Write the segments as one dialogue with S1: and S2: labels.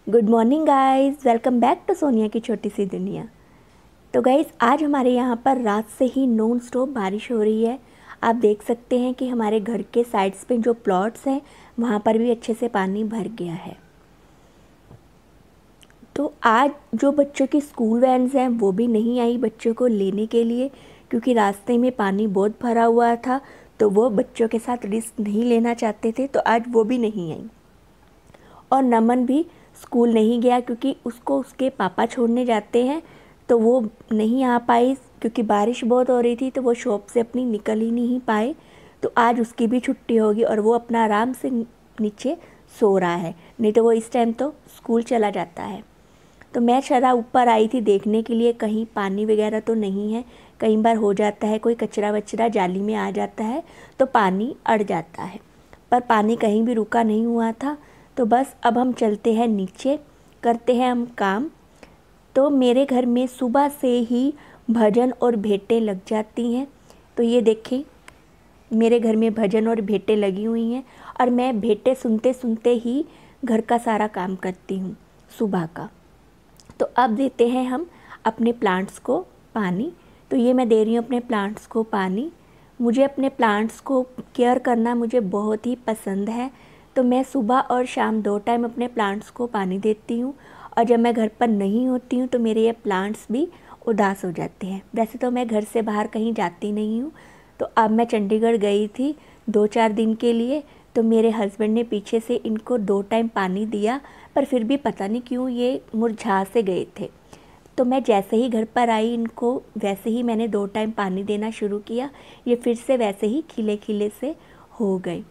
S1: Good morning guys, welcome back to Sonia की छोटी सी दुनिया। तो गाइस आज हमारे यहाँ पर रात से ही नॉन स्टॉप बारिश हो रही है। आप देख सकते हैं कि हमारे घर के साइड्स पे जो प्लॉट्स हैं वहाँ पर भी अच्छे से पानी भर गया है। तो आज जो बच्चों की स्कूल वैन्स हैं वो भी नहीं आई बच्चों को लेने के लिए, क्योंकि रास्ते में पानी बहुत भरा हुआ था। तो वो बच्चों के साथ रिस्क नहीं लेना चाहते थे, तो आज वो भी नहीं आई। और नमन भी स्कूल नहीं गया क्योंकि उसको उसके पापा छोड़ने जाते हैं, तो वो नहीं आ पाई क्योंकि बारिश बहुत हो रही थी। तो वो शॉप से अपनी निकल ही नहीं पाए। तो आज उसकी भी छुट्टी होगी और वो अपना आराम से नीचे सो रहा है, नहीं तो वो इस टाइम तो स्कूल चला जाता है। तो मैं शरा ऊपर आई थी देखने के लिए कहीं पानी वगैरह तो नहीं है। कई बार हो जाता है कोई कचरा वचरा जाली में आ जाता है तो पानी अड़ जाता है, पर पानी कहीं भी रुका नहीं हुआ था। तो बस अब हम चलते हैं नीचे, करते हैं हम काम। तो मेरे घर में सुबह से ही भजन और भेंटें लग जाती हैं। तो ये देखें, मेरे घर में भजन और भेंटें लगी हुई हैं और मैं भेंटें सुनते सुनते ही घर का सारा काम करती हूँ सुबह का। तो अब देते हैं हम अपने प्लांट्स को पानी। तो ये मैं दे रही हूँ अपने प्लांट्स को पानी। मुझे अपने प्लांट्स को केयर करना मुझे बहुत ही पसंद है। तो मैं सुबह और शाम 2 टाइम अपने प्लांट्स को पानी देती हूँ। और जब मैं घर पर नहीं होती हूँ तो मेरे ये प्लांट्स भी उदास हो जाते हैं। वैसे तो मैं घर से बाहर कहीं जाती नहीं हूँ। तो अब मैं चंडीगढ़ गई थी 2-4 दिन के लिए, तो मेरे हस्बैंड ने पीछे से इनको 2 टाइम पानी दिया, पर फिर भी पता नहीं क्यों ये मुरझा से गए थे। तो मैं जैसे ही घर पर आई इनको वैसे ही मैंने 2 टाइम पानी देना शुरू किया। ये फिर से वैसे ही खिले खिले से हो गए,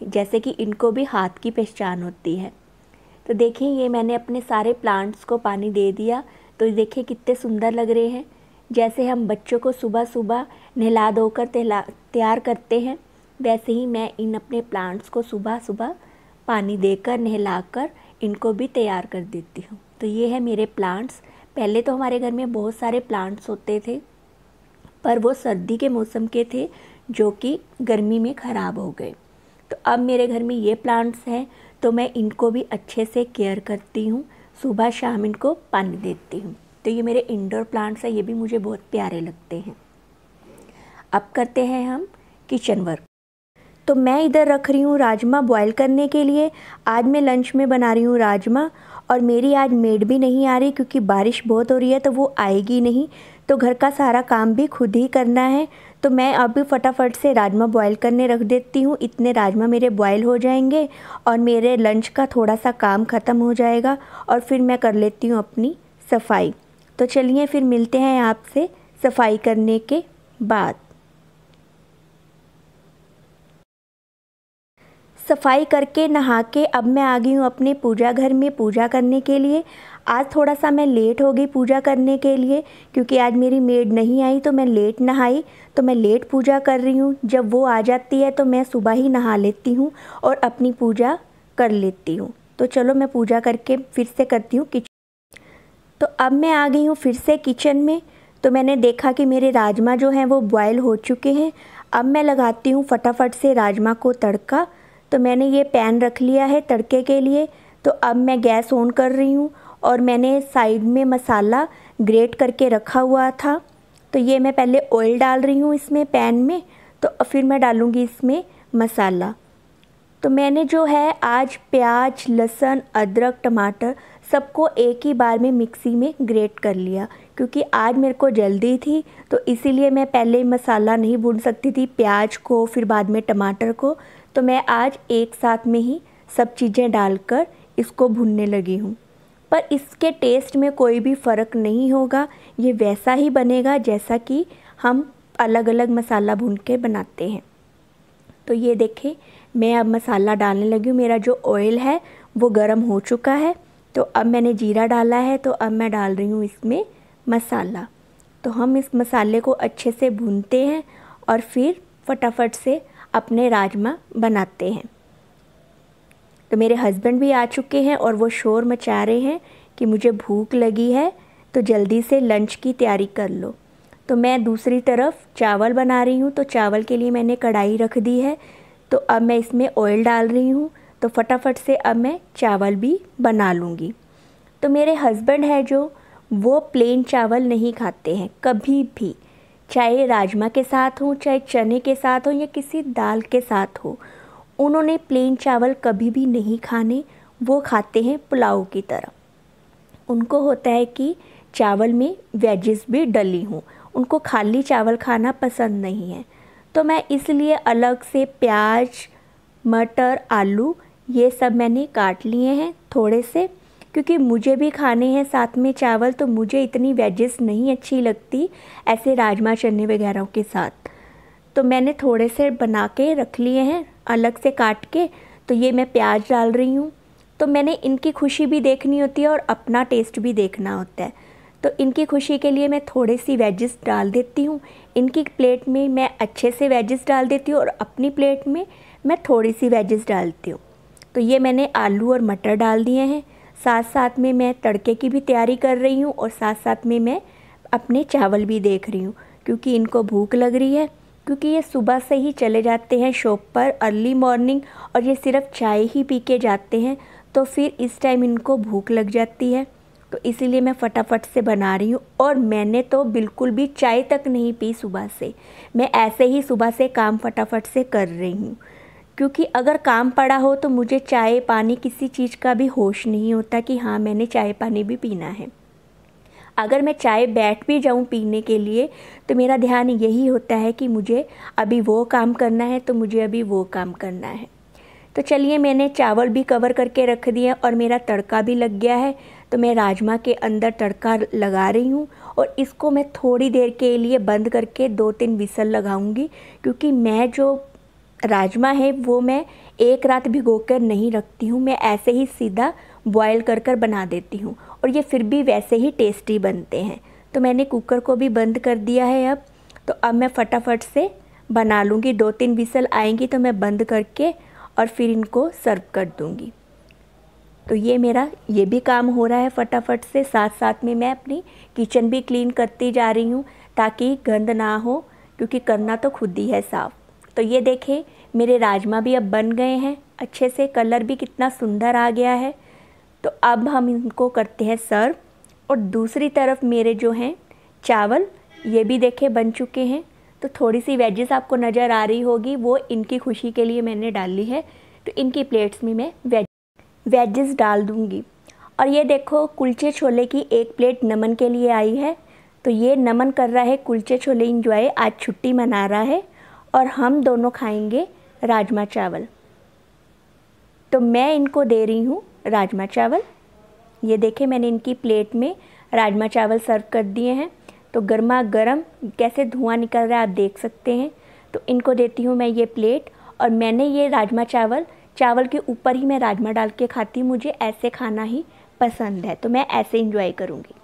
S1: जैसे कि इनको भी हाथ की पहचान होती है। तो देखिए ये मैंने अपने सारे प्लांट्स को पानी दे दिया। तो देखिए कितने सुंदर लग रहे हैं। जैसे हम बच्चों को सुबह सुबह नहला धोकर तैयार करते हैं, वैसे ही मैं इन अपने प्लांट्स को सुबह सुबह पानी देकर नहलाकर इनको भी तैयार कर देती हूँ। तो ये है मेरे प्लांट्स। पहले तो हमारे घर में बहुत सारे प्लांट्स होते थे, पर वो सर्दी के मौसम के थे जो कि गर्मी में ख़राब हो गए। तो अब मेरे घर में ये प्लांट्स हैं, तो मैं इनको भी अच्छे से केयर करती हूँ। सुबह शाम इनको पानी देती हूँ। तो ये मेरे इंडोर प्लांट्स हैं, ये भी मुझे बहुत प्यारे लगते हैं। अब करते हैं हम किचन वर्क। तो मैं इधर रख रही हूँ राजमा बॉईल करने के लिए। आज मैं लंच में बना रही हूँ राजमा। और मेरी आज मेड भी नहीं आ रही क्योंकि बारिश बहुत हो रही है, तो वो आएगी नहीं। तो घर का सारा काम भी खुद ही करना है। तो मैं अभी फटाफट से राजमा बॉईल करने रख देती हूँ। इतने राजमा मेरे बॉईल हो जाएंगे और मेरे लंच का थोड़ा सा काम ख़त्म हो जाएगा और फिर मैं कर लेती हूँ अपनी सफाई। तो चलिए फिर मिलते हैं आपसे सफाई करने के बाद। सफाई करके नहा के अब मैं आ गई हूँ अपने पूजा घर में पूजा करने के लिए। आज थोड़ा सा मैं लेट हो गई पूजा करने के लिए क्योंकि आज मेरी मेड नहीं आई, तो मैं लेट नहाई। तो मैं लेट पूजा कर रही हूँ। जब वो आ जाती है तो मैं सुबह ही नहा लेती हूँ और अपनी पूजा कर लेती हूँ। तो चलो मैं पूजा करके फिर से करती हूँ किचन। तो अब मैं आ गई हूँ फिर से किचन में। तो मैंने देखा कि मेरे राजमा जो हैं वो बॉयल हो चुके हैं। अब मैं लगाती हूँ फटाफट से राजमा को तड़का। तो मैंने ये पैन रख लिया है तड़के के लिए। तो अब मैं गैस ऑन कर रही हूँ और मैंने साइड में मसाला ग्रेट करके रखा हुआ था। तो ये मैं पहले ऑयल डाल रही हूँ इसमें पैन में, तो फिर मैं डालूँगी इसमें मसाला। तो मैंने जो है आज प्याज, लहसुन, अदरक, टमाटर सबको एक ही बार में मिक्सी में ग्रेट कर लिया क्योंकि आज मेरे को जल्दी थी। तो इसीलिए मैं पहले मसाला नहीं भून सकती थी, प्याज को फिर बाद में टमाटर को। तो मैं आज एक साथ में ही सब चीज़ें डालकर इसको भूनने लगी हूँ। पर इसके टेस्ट में कोई भी फ़र्क नहीं होगा, ये वैसा ही बनेगा जैसा कि हम अलग अलग मसाला भून के बनाते हैं। तो ये देखें मैं अब मसाला डालने लगी हूँ। मेरा जो ऑयल है वो गर्म हो चुका है। तो अब मैंने जीरा डाला है, तो अब मैं डाल रही हूँ इसमें मसाला। तो हम इस मसाले को अच्छे से भूनते हैं और फिर फटाफट से अपने राजमा बनाते हैं। तो मेरे हस्बैंड भी आ चुके हैं और वो शोर मचा रहे हैं कि मुझे भूख लगी है, तो जल्दी से लंच की तैयारी कर लो। तो मैं दूसरी तरफ चावल बना रही हूँ। तो चावल के लिए मैंने कढ़ाई रख दी है। तो अब मैं इसमें ऑयल डाल रही हूँ। तो फटाफट से अब मैं चावल भी बना लूँगी। तो मेरे हस्बैंड है जो, वो प्लेन चावल नहीं खाते हैं कभी भी, चाहे राजमा के साथ हो, चाहे चने के साथ हो, या किसी दाल के साथ हो। उन्होंने प्लेन चावल कभी भी नहीं खाने, वो खाते हैं पुलाव की तरह। उनको होता है कि चावल में वेजेस भी डली हों, उनको खाली चावल खाना पसंद नहीं है। तो मैं इसलिए अलग से प्याज, मटर, आलू ये सब मैंने काट लिए हैं थोड़े से, क्योंकि मुझे भी खाने हैं साथ में चावल, तो मुझे इतनी वेजेस नहीं अच्छी लगती ऐसे राजमा चने वगैरह के साथ। तो मैंने थोड़े से बना के रख लिए हैं अलग से काट के। तो ये मैं प्याज डाल रही हूँ। तो मैंने इनकी खुशी भी देखनी होती है और अपना टेस्ट भी देखना होता है। तो इनकी खुशी के लिए मैं थोड़ी सी वेजेस डाल देती हूँ। इनकी प्लेट में मैं अच्छे से वेजेस डाल देती हूँ और अपनी प्लेट में मैं थोड़ी सी वेजेस डालती हूँ। तो ये मैंने आलू और मटर डाल दिए हैं। साथ साथ में मैं तड़के की भी तैयारी कर रही हूँ और साथ साथ में मैं अपने चावल भी देख रही हूँ, क्योंकि इनको भूख लग रही है। क्योंकि ये सुबह से ही चले जाते हैं शॉप पर अर्ली मॉर्निंग, और ये सिर्फ चाय ही पी के जाते हैं, तो फिर इस टाइम इनको भूख लग जाती है। तो इसीलिए मैं फटाफट से बना रही हूँ। और मैंने तो बिल्कुल भी चाय तक नहीं पी सुबह से, मैं ऐसे ही सुबह से काम फटाफट से कर रही हूँ। क्योंकि अगर काम पड़ा हो तो मुझे चाय पानी किसी चीज़ का भी होश नहीं होता कि हाँ मैंने चाय पानी भी पीना है। अगर मैं चाय बैठ भी जाऊँ पीने के लिए तो मेरा ध्यान यही होता है कि मुझे अभी वो काम करना है, तो मुझे अभी वो काम करना है। तो चलिए, मैंने चावल भी कवर करके रख दिए और मेरा तड़का भी लग गया है। तो मैं राजमा के अंदर तड़का लगा रही हूँ और इसको मैं थोड़ी देर के लिए बंद करके 2-3 विसल लगाऊंगी, क्योंकि मैं जो राजमा है वो मैं एक रात भिगो कर नहीं रखती हूँ, मैं ऐसे ही सीधा बॉयल कर कर बना देती हूँ और ये फिर भी वैसे ही टेस्टी बनते हैं। तो मैंने कुकर को भी बंद कर दिया है अब। तो अब मैं फटाफट से बना लूँगी, 2-3 विसल आएंगी तो मैं बंद करके और फिर इनको सर्व कर दूँगी। तो ये मेरा ये भी काम हो रहा है फटाफट से। साथ साथ में मैं अपनी किचन भी क्लीन करती जा रही हूँ ताकि गंद ना हो, क्योंकि करना तो खुद ही है साफ़। तो ये देखें, मेरे राजमा भी अब बन गए हैं अच्छे से, कलर भी कितना सुंदर आ गया है। तो अब हम इनको करते हैं सर्व। और दूसरी तरफ मेरे जो हैं चावल, ये भी देखें बन चुके हैं। तो थोड़ी सी वेजेस आपको नज़र आ रही होगी, वो इनकी खुशी के लिए मैंने डाली है। तो इनकी प्लेट्स में मैं वेजेस डाल दूँगी। और ये देखो, कुलचे छोले की एक प्लेट नमन के लिए आई है। तो ये नमन कर रहा है कुलचे छोले इंजॉय, आज छुट्टी मना रहा है और हम दोनों खाएंगे राजमा चावल। तो मैं इनको दे रही हूँ राजमा चावल। ये देखें, मैंने इनकी प्लेट में राजमा चावल सर्व कर दिए हैं। तो गर्मा गर्म कैसे धुआं निकल रहा है आप देख सकते हैं। तो इनको देती हूँ मैं ये प्लेट। और मैंने ये राजमा चावल के ऊपर ही मैं राजमा डाल के खाती हूँ, मुझे ऐसे खाना ही पसंद है, तो मैं ऐसे इंजॉय करूँगी।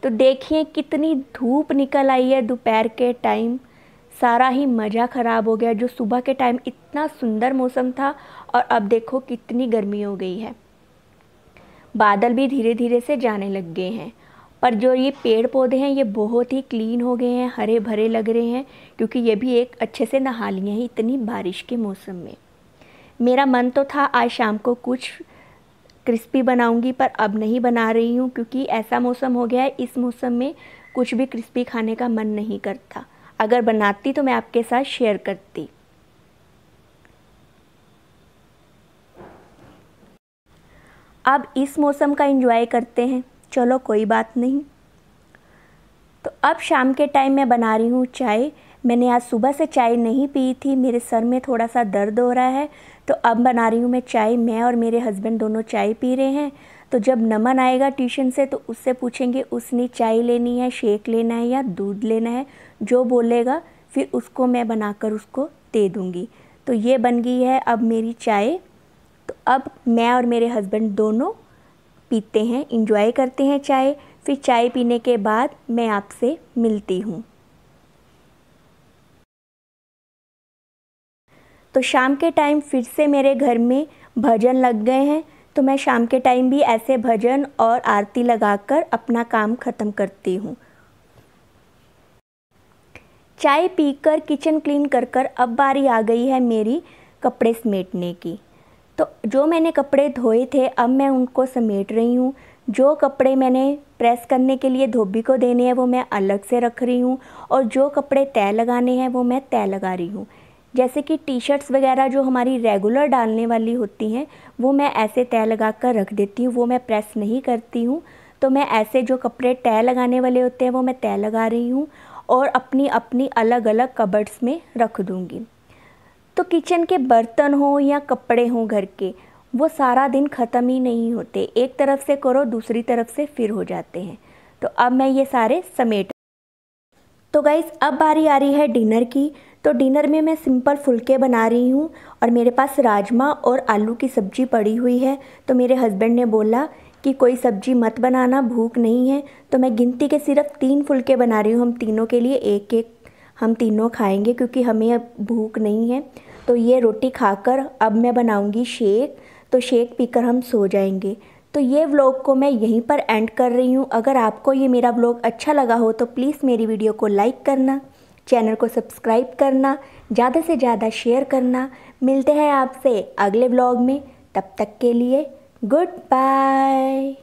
S1: तो देखिए कितनी धूप निकल आई है दोपहर के टाइम, सारा ही मज़ा ख़राब हो गया। जो सुबह के टाइम इतना सुंदर मौसम था और अब देखो कितनी गर्मी हो गई है। बादल भी धीरे धीरे से जाने लग गए हैं, पर जो ये पेड़ पौधे हैं ये बहुत ही क्लीन हो गए हैं, हरे भरे लग रहे हैं, क्योंकि ये भी एक अच्छे से नहा लिए हैं इतनी बारिश के मौसम में। मेरा मन तो था आज शाम को कुछ क्रिस्पी बनाऊंगी, पर अब नहीं बना रही हूँ, क्योंकि ऐसा मौसम हो गया है, इस मौसम में कुछ भी क्रिस्पी खाने का मन नहीं करता। अगर बनाती तो मैं आपके साथ शेयर करती। अब इस मौसम का एंजॉय करते हैं, चलो कोई बात नहीं। तो अब शाम के टाइम मैं बना रही हूँ चाय। मैंने आज सुबह से चाय नहीं पी थी, मेरे सर में थोड़ा सा दर्द हो रहा है, तो अब बना रही हूँ मैं चाय। मैं और मेरे हस्बैंड दोनों चाय पी रहे हैं। तो जब नमन आएगा ट्यूशन से तो उससे पूछेंगे उसने चाय लेनी है, शेक लेना है या दूध लेना है, जो बोलेगा फिर उसको मैं बनाकर उसको दे दूँगी। तो ये बन गई है अब मेरी चाय। तो अब मैं और मेरे हस्बैंड दोनों पीते हैं, इंजॉय करते हैं चाय। फिर चाय पीने के बाद मैं आपसे मिलती हूँ। तो शाम के टाइम फिर से मेरे घर में भजन लग गए हैं, तो मैं शाम के टाइम भी ऐसे भजन और आरती लगाकर अपना काम ख़त्म करती हूँ। चाय पीकर किचन क्लीन कर अब बारी आ गई है मेरी कपड़े समेटने की। तो जो मैंने कपड़े धोए थे अब मैं उनको समेट रही हूँ। जो कपड़े मैंने प्रेस करने के लिए धोबी को देने हैं वो मैं अलग से रख रही हूँ, और जो कपड़े तय लगाने हैं वो मैं तय लगा रही हूँ। जैसे कि टी शर्ट्स वगैरह जो हमारी रेगुलर डालने वाली होती हैं वो मैं ऐसे तय लगा कर रख देती हूँ, वो मैं प्रेस नहीं करती हूँ। तो मैं ऐसे जो कपड़े तय लगाने वाले होते हैं वो मैं तय लगा रही हूँ और अपनी अपनी अलग अलग कबर्ड्स में रख दूँगी। तो किचन के बर्तन हो या कपड़े हों घर के, वो सारा दिन ख़त्म ही नहीं होते, एक तरफ से करो दूसरी तरफ से फिर हो जाते हैं। तो अब मैं ये सारे समेट। तो गाइस अब बारी आ रही है डिनर की। तो डिनर में मैं सिंपल फुलके बना रही हूँ और मेरे पास राजमा और आलू की सब्ज़ी पड़ी हुई है। तो मेरे हस्बैंड ने बोला कि कोई सब्ज़ी मत बनाना, भूख नहीं है। तो मैं गिनती के सिर्फ 3 फुलके बना रही हूँ, हम तीनों के लिए एक एक हम तीनों खाएंगे क्योंकि हमें अब भूख नहीं है। तो ये रोटी खाकर अब मैं बनाऊँगी शेक, तो शेक पीकर हम सो जाएंगे। तो ये व्लॉग को मैं यहीं पर एंड कर रही हूँ। अगर आपको ये मेरा व्लॉग अच्छा लगा हो तो प्लीज़ मेरी वीडियो को लाइक करना, चैनल को सब्सक्राइब करना, ज़्यादा से ज़्यादा शेयर करना। मिलते हैं आपसे अगले व्लॉग में, तब तक के लिए गुड बाय।